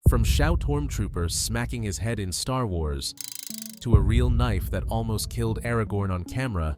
From Shout Stormtrooper smacking his head in Star Wars, to a real knife that almost killed Aragorn on camera,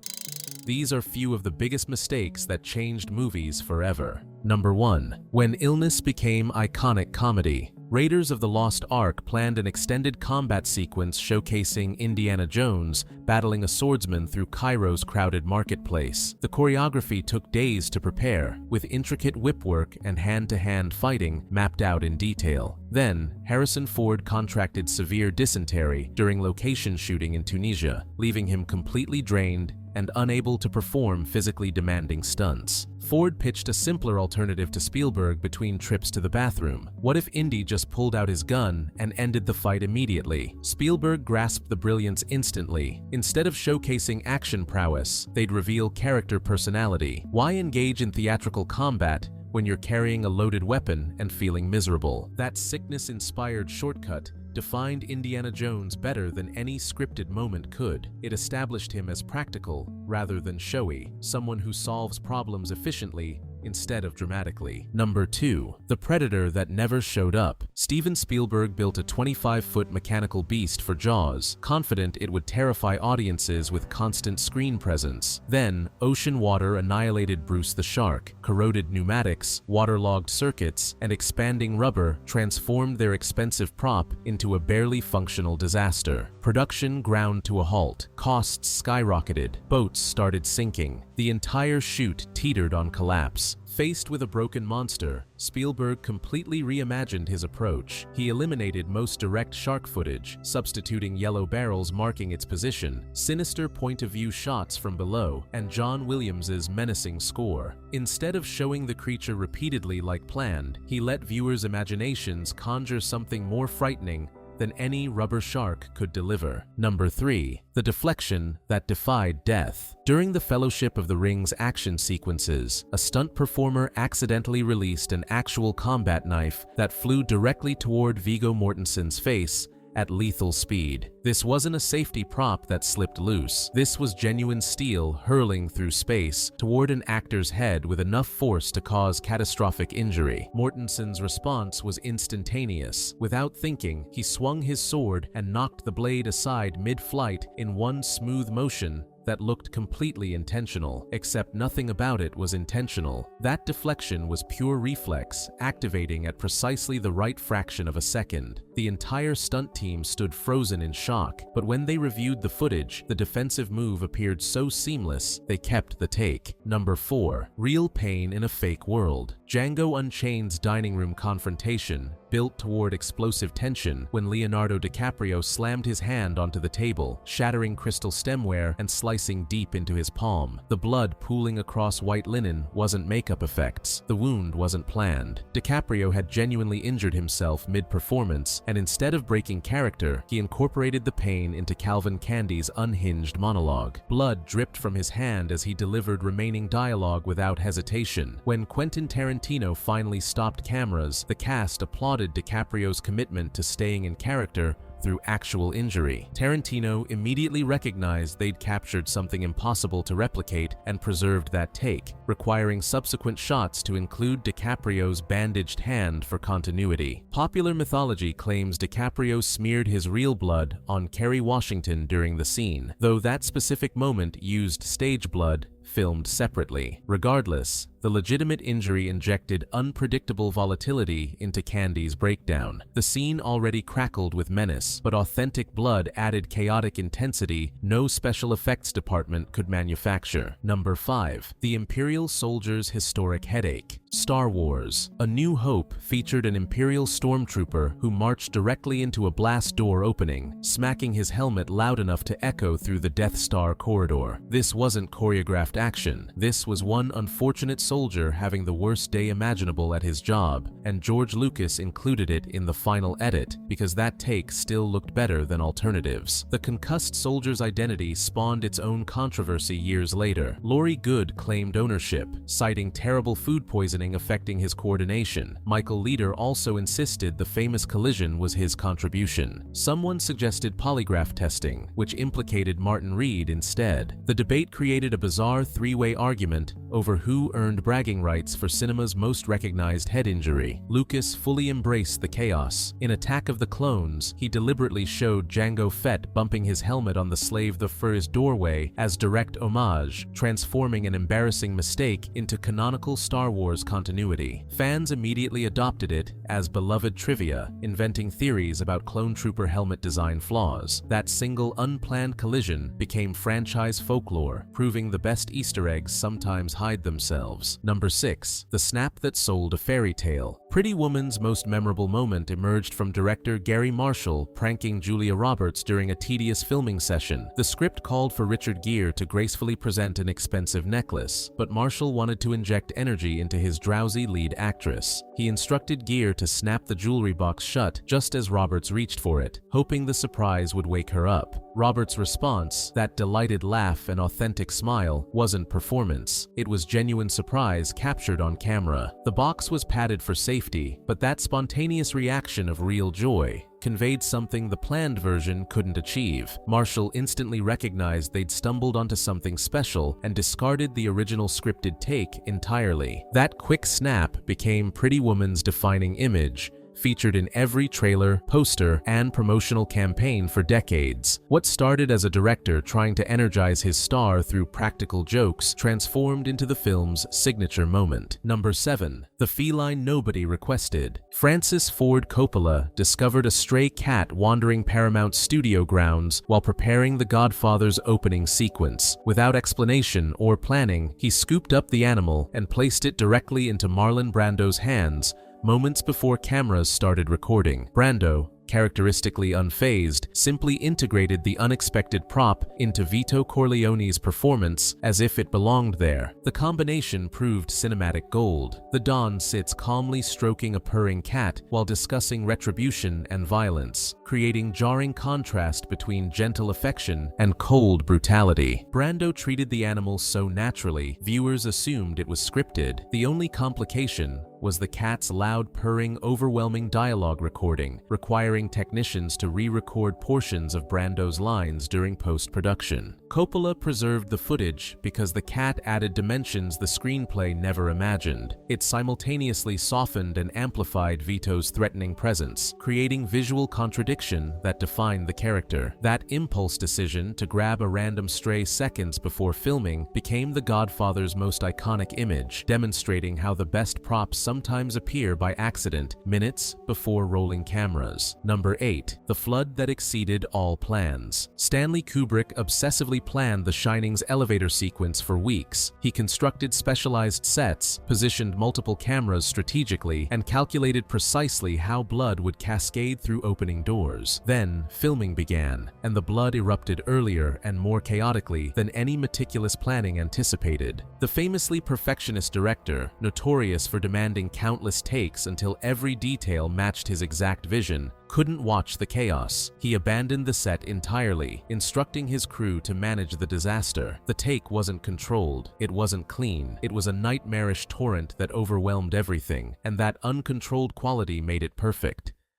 these are few of the biggest mistakes that changed movies forever. Number 1. When illness became iconic comedy. Raiders of the Lost Ark planned an extended combat sequence showcasing Indiana Jones battling a swordsman through Cairo's crowded marketplace. The choreography took days to prepare, with intricate whipwork and hand-to-hand fighting mapped out in detail. Then, Harrison Ford contracted severe dysentery during location shooting in Tunisia, leaving him completely drained and unable to perform physically demanding stunts. Ford pitched a simpler alternative to Spielberg between trips to the bathroom. What if Indy just pulled out his gun and ended the fight immediately? Spielberg grasped the brilliance instantly. Instead of showcasing action prowess, they'd reveal character personality. Why engage in theatrical combat when you're carrying a loaded weapon and feeling miserable? That sickness-inspired shortcut defined Indiana Jones better than any scripted moment could. It established him as practical rather than showy, someone who solves problems efficiently instead of dramatically. Number 2. The Predator that never showed up. Steven Spielberg built a 25-foot mechanical beast for Jaws, confident it would terrify audiences with constant screen presence. Then, ocean water annihilated Bruce the Shark. Corroded pneumatics, waterlogged circuits, and expanding rubber transformed their expensive prop into a barely functional disaster. Production ground to a halt. Costs skyrocketed. Boats started sinking. The entire shoot teetered on collapse. Faced with a broken monster, Spielberg completely reimagined his approach. He eliminated most direct shark footage, substituting yellow barrels marking its position, sinister point-of-view shots from below, and John Williams's menacing score. Instead of showing the creature repeatedly like planned, he let viewers' imaginations conjure something more frightening than any rubber shark could deliver. Number 3. The deflection that defied death. During the Fellowship of the Ring's action sequences, a stunt performer accidentally released an actual combat knife that flew directly toward Viggo Mortensen's face at lethal speed. This wasn't a safety prop that slipped loose. This was genuine steel hurling through space toward an actor's head with enough force to cause catastrophic injury. Mortensen's response was instantaneous. Without thinking, he swung his sword and knocked the blade aside mid-flight in one smooth motion that looked completely intentional, except nothing about it was intentional. That deflection was pure reflex, activating at precisely the right fraction of a second. The entire stunt team stood frozen in shock, but when they reviewed the footage, the defensive move appeared so seamless, they kept the take. Number 4. Real pain in a fake world. Django Unchained's dining room confrontation built toward explosive tension when Leonardo DiCaprio slammed his hand onto the table, shattering crystal stemware and slicing deep into his palm. The blood pooling across white linen wasn't makeup effects. The wound wasn't planned. DiCaprio had genuinely injured himself mid-performance, and instead of breaking character, he incorporated the pain into Calvin Candy's unhinged monologue. Blood dripped from his hand as he delivered remaining dialogue without hesitation. When Quentin Tarantino finally stopped cameras, the cast applauded DiCaprio's commitment to staying in character through actual injury. Tarantino immediately recognized they'd captured something impossible to replicate and preserved that take, requiring subsequent shots to include DiCaprio's bandaged hand for continuity. Popular mythology claims DiCaprio smeared his real blood on Kerry Washington during the scene, though that specific moment used stage blood filmed separately. Regardless, the legitimate injury injected unpredictable volatility into Candy's breakdown. The scene already crackled with menace, but authentic blood added chaotic intensity no special effects department could manufacture. Number 5. The Imperial Soldier's historic headache. Star Wars: A New Hope featured an Imperial stormtrooper who marched directly into a blast door opening, smacking his helmet loud enough to echo through the Death Star corridor. This wasn't choreographed action. This was one unfortunate soldier having the worst day imaginable at his job, and George Lucas included it in the final edit because that take still still looked better than alternatives. The concussed soldier's identity spawned its own controversy years later. Laurie Good claimed ownership, citing terrible food poisoning affecting his coordination. Michael Leader also insisted the famous collision was his contribution. Someone suggested polygraph testing, which implicated Martin Reed instead. The debate created a bizarre three-way argument over who earned bragging rights for cinema's most recognized head injury. Lucas fully embraced the chaos. In Attack of the Clones, he deliberately showed Jango Fett bumping his helmet on the Slave the Fur's doorway as direct homage, transforming an embarrassing mistake into canonical Star Wars continuity. Fans immediately adopted it as beloved trivia, inventing theories about clone trooper helmet design flaws. That single unplanned collision became franchise folklore, proving the best Easter eggs sometimes hide themselves. Number 6. The snap that sold a fairy tale. Pretty Woman's most memorable moment emerged from director Gary Marshall pranking Julia Roberts during a tedious filming session. The script called for Richard Gere to gracefully present an expensive necklace, but Marshall wanted to inject energy into his drowsy lead actress. He instructed Gere to snap the jewelry box shut just as Roberts reached for it, hoping the surprise would wake her up. Roberts' response, that delighted laugh and authentic smile, wasn't performance. It was genuine surprise captured on camera. The box was padded for safety, but that spontaneous reaction of real joy conveyed something the planned version couldn't achieve. Marshall instantly recognized they'd stumbled onto something special and discarded the original scripted take entirely. That quick snap became Pretty Woman's defining image, featured in every trailer, poster, and promotional campaign for decades. What started as a director trying to energize his star through practical jokes transformed into the film's signature moment. Number 7. The feline nobody requested. Francis Ford Coppola discovered a stray cat wandering Paramount studio grounds while preparing The Godfather's opening sequence. Without explanation or planning, he scooped up the animal and placed it directly into Marlon Brando's hands moments before cameras started recording. Brando, characteristically unfazed, simply integrated the unexpected prop into Vito Corleone's performance as if it belonged there. The combination proved cinematic gold. The Don sits calmly stroking a purring cat while discussing retribution and violence, creating jarring contrast between gentle affection and cold brutality. Brando treated the animal so naturally, viewers assumed it was scripted. The only complication was the cat's loud purring, overwhelming dialogue recording, requiring technicians to re-record portions of Brando's lines during post-production. Coppola preserved the footage because the cat added dimensions the screenplay never imagined. It simultaneously softened and amplified Vito's threatening presence, creating visual contradiction that defined the character. That impulse decision to grab a random stray seconds before filming became The Godfather's most iconic image, demonstrating how the best props sometimes appear by accident, minutes before rolling cameras. Number 8. The flood that exceeded all plans. Stanley Kubrick obsessively planned The Shining's elevator sequence for weeks. He constructed specialized sets, positioned multiple cameras strategically, and calculated precisely how blood would cascade through opening doors. Then, filming began, and the blood erupted earlier and more chaotically than any meticulous planning anticipated. The famously perfectionist director, notorious for demanding countless takes until every detail matched his exact vision, couldn't watch the chaos. He abandoned the set entirely, instructing his crew to manage the disaster. The take wasn't controlled, it wasn't clean, it was a nightmarish torrent that overwhelmed everything, and that uncontrolled quality made it perfect.